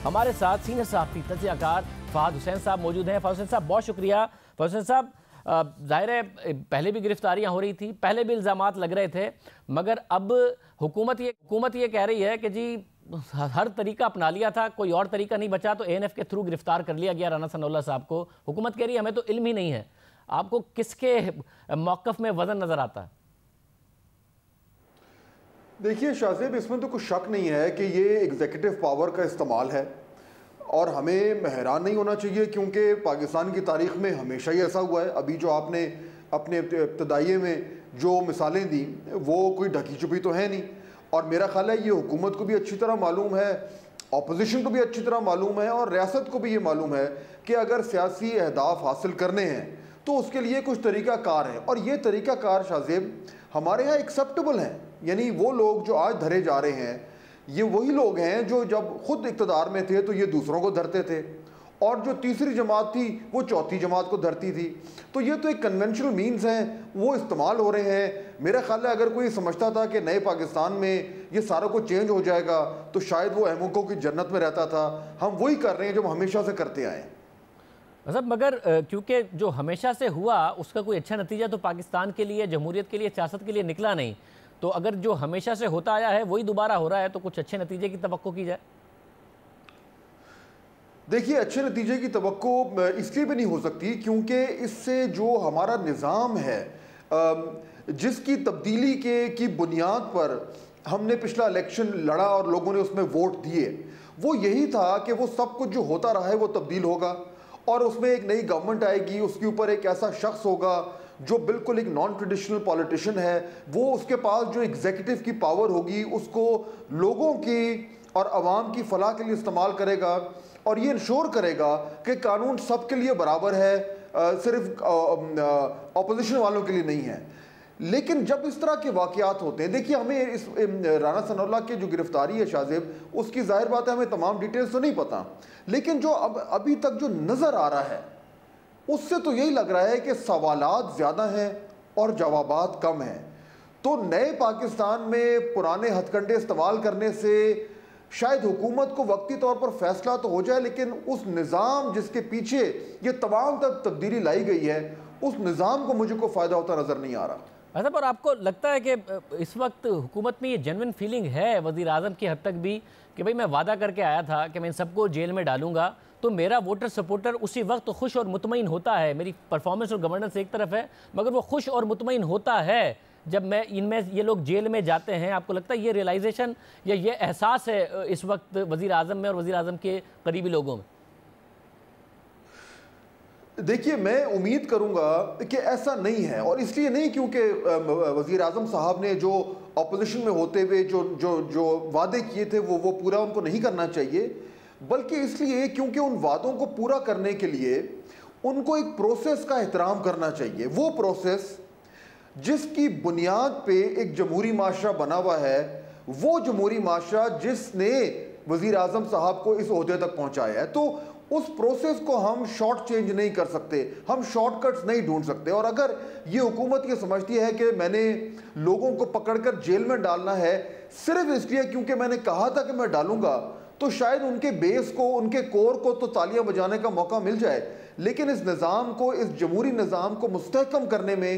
हमारे साथ सीनियर सहाफ़ी तजज़ियाकार फ़हाद हुसैन साहब मौजूद हैं। फ़हाद हुसैन साहब बहुत शुक्रिया। फ़हाद हुसैन साहब, ज़ाहिर है पहले भी गिरफ्तारियां हो रही थी, पहले भी इल्ज़ामात लग रहे थे, मगर अब हुकूमत ये कह रही है कि जी हर तरीका अपना लिया था, कोई और तरीका नहीं बचा तो ANF के थ्रू गिरफ्तार कर लिया गया राना सनाउल्लाह साहब को। हुकूमत कह रही है हमें तो इल्म ही नहीं है। आपको किसके मौक़िफ़ में वज़न नज़र आता है? देखिए शाहज़ेब, इसमें तो कुछ शक नहीं है कि ये एग्जीक्यूटिव पावर का इस्तेमाल है और हमें हैरान नहीं होना चाहिए, क्योंकि पाकिस्तान की तारीख़ में हमेशा ही ऐसा हुआ है। अभी जो आपने अपने इब्तदाइये में जो मिसालें दी वो कोई ढकी छुपी तो है नहीं, और मेरा ख्याल है ये हुकूमत को भी अच्छी तरह मालूम है, अपोजिशन को भी अच्छी तरह मालूम है और रियासत को भी ये मालूम है कि अगर सियासी अहदाफ हासिल करने हैं तो उसके लिए कुछ तरीक़ा कार है, और ये तरीक़ा कार शाहज़ेब हमारे यहाँ एक्सेप्टेबल हैं। यानी वो लोग जो आज धरे जा रहे हैं ये वही लोग हैं जो जब खुद इक़्तिदार में थे तो ये दूसरों को धरते थे, और जो तीसरी जमात थी वो चौथी जमात को धरती थी। तो ये तो एक कन्वेंशनल मीन्स हैं, वो इस्तेमाल हो रहे हैं। मेरा ख्याल है अगर कोई समझता था कि नए पाकिस्तान में ये सारा कुछ चेंज हो जाएगा तो शायद वो अहमकों की जन्नत में रहता था। हम वही कर रहे हैं जो हम हमेशा से करते आए हैं। मतलब मगर क्योंकि जो हमेशा से हुआ उसका कोई अच्छा नतीजा तो पाकिस्तान के लिए, जमहूरियत के लिए, सियासत के लिए निकला नहीं, तो अगर जो हमेशा से होता आया है वही दोबारा हो रहा है तो कुछ अच्छे नतीजे की तवक्को की जाए। देखिए, अच्छे नतीजे की तवक्को इसलिए भी नहीं हो सकती क्योंकि इससे जो हमारा निज़ाम है, जिसकी तब्दीली की बुनियाद पर हमने पिछला इलेक्शन लड़ा और लोगों ने उसमें वोट दिए, वो यही था कि वो सब कुछ जो होता रहा है वो तब्दील होगा और उसमें एक नई गवर्नमेंट आएगी, उसके ऊपर एक ऐसा शख्स होगा जो बिल्कुल एक नॉन ट्रेडिशनल पॉलिटिशियन है, वो उसके पास जो एग्जीक्यूटिव की पावर होगी उसको लोगों की और आवाम की फलाह के लिए इस्तेमाल करेगा और ये इंश्योर करेगा कि कानून सबके लिए बराबर है, सिर्फ अपोजिशन वालों के लिए नहीं है। लेकिन जब इस तरह के वाक़यात होते हैं, देखिए हमें इस राना सनाउल्लाह की जो गिरफ्तारी है शाहज़ेब, उसकी ज़ाहिर बात है हमें तमाम डिटेल्स तो नहीं पता, लेकिन जो अभी तक जो नज़र आ रहा है उससे तो यही लग रहा है कि सवालात ज़्यादा हैं और जवाबात कम हैं। तो नए पाकिस्तान में पुराने हथकंडे इस्तेमाल करने से शायद हुकूमत को वक्ती तौर पर फैसला तो हो जाए, लेकिन उस निज़ाम जिसके पीछे ये तमाम तब्दीली लाई गई है उस निज़ाम को मुझे को फ़ायदा होता नज़र नहीं आ रहा। अच्छा, पर आपको लगता है कि इस वक्त हुकूमत में ये जेन्युइन फीलिंग है वज़ीर आज़म की हद तक भी कि भाई मैं वादा करके आया था कि मैं इन सबको जेल में डालूंगा तो मेरा वोटर सपोर्टर उसी वक्त खुश और मुतमईन होता है, मेरी परफॉर्मेंस और गवर्नेंस एक तरफ है मगर वो खुश और मुतमईन होता है जब मैं इनमें ये लोग जेल में जाते हैं। आपको लगता है ये रियलाइजेशन या ये एहसास है इस वक्त वज़ीर आज़म में और वज़ीर आज़म के करीबी लोगों में? देखिए, मैं उम्मीद करूंगा कि ऐसा नहीं है, और इसलिए नहीं क्योंकि वज़ीर आज़म साहब ने जो अपोजिशन में होते हुए जो वादे किए थे वो पूरा उनको नहीं करना चाहिए, बल्कि इसलिए क्योंकि उन वादों को पूरा करने के लिए उनको एक प्रोसेस का एहतराम करना चाहिए। वो प्रोसेस जिसकी बुनियाद पे एक जमहूरी माशरा बना हुआ है, वो जमहूरी माशरा जिसने वज़ीर आज़म साहब को इस ओहदे तक पहुँचाया है। तो उस प्रोसेस को हम शॉर्ट चेंज नहीं कर सकते, हम शॉर्टकट्स नहीं ढूंढ सकते। और अगर ये हुकूमत ये समझती है कि मैंने लोगों को पकड़कर जेल में डालना है सिर्फ इसलिए क्योंकि मैंने कहा था कि मैं डालूंगा, तो शायद उनके बेस को, उनके कोर को तो तालियां बजाने का मौका मिल जाए, लेकिन इस निज़ाम को, इस जमहूरी निज़ाम को मुस्तहकम करने में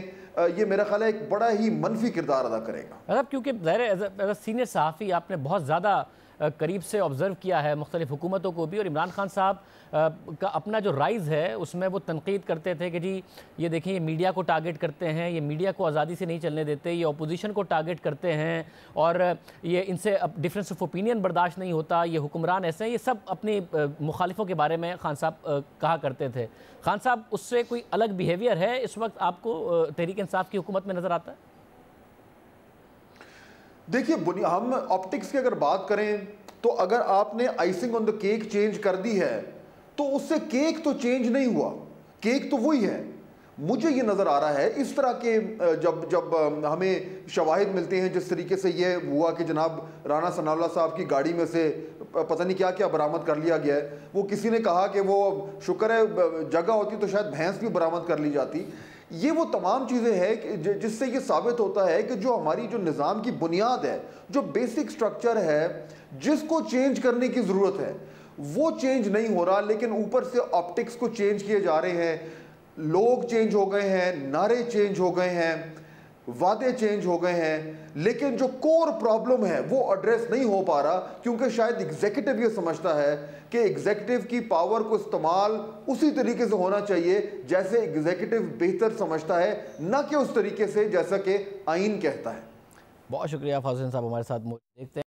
ये मेरा ख्याल है एक बड़ा ही मनफी किरदार अदा करेगा। मतलब क्योंकि ज़ाहिर एज सीनियर सहाफ़ी आपने बहुत ज़्यादा करीब से ऑब्ज़र्व किया है मुख्तलिफ़ हुकूमतों को भी, और इमरान खान साहब का अपना जो राइज़ है उसमें वो तनकीद करते थे कि जी ये देखें ये मीडिया को टारगेट करते हैं, ये मीडिया को आज़ादी से नहीं चलने देते, ये अपोजिशन को टारगेट करते हैं और ये इनसे डिफरेंस ऑफ ओपिनियन बर्दाश्त नहीं होता, ये हुक्मरान ऐसे हैं, ये सब अपने मुखालिफों के बारे में खान साहब कहा करते थे। खान साहब उससे कोई अलग बिहेवियर है इस वक्त आपको तहरीक इंसाफ की हुकूमत में नज़र आता है? देखिए, हम ऑप्टिक्स की अगर बात करें तो अगर आपने icing on the cake change कर दी है तो उससे केक तो चेंज नहीं हुआ, केक तो वही है। मुझे ये नज़र आ रहा है इस तरह के जब हमें शवाहिद मिलते हैं, जिस तरीके से ये हुआ कि जनाब राना सनाउल्लाह साहब की गाड़ी में से पता नहीं क्या क्या बरामद कर लिया गया है। वो किसी ने कहा कि वो शुक्र है जगह होती तो शायद भैंस भी बरामद कर ली जाती। ये वो तमाम चीज़ें हैं जिससे ये साबित होता है कि जो हमारी जो निज़ाम की बुनियाद है, जो बेसिक स्ट्रक्चर है जिसको चेंज करने की ज़रूरत है, वो चेंज नहीं हो रहा, लेकिन ऊपर से ऑप्टिक्स को चेंज किए जा रहे हैं, लोग चेंज हो गए हैं, नारे चेंज हो गए हैं, वादे चेंज हो गए हैं, लेकिन जो कोर प्रॉब्लम है वो एड्रेस नहीं हो पा रहा, क्योंकि शायद एग्जीक्यूटिव ये समझता है कि एग्जीक्यूटिव की पावर को इस्तेमाल उसी तरीके से होना चाहिए जैसे एग्जीक्यूटिव बेहतर समझता है, ना कि उस तरीके से जैसा कि आईन कहता है। बहुत शुक्रिया फाज़िल साहब, हमारे साथ देखते हैं।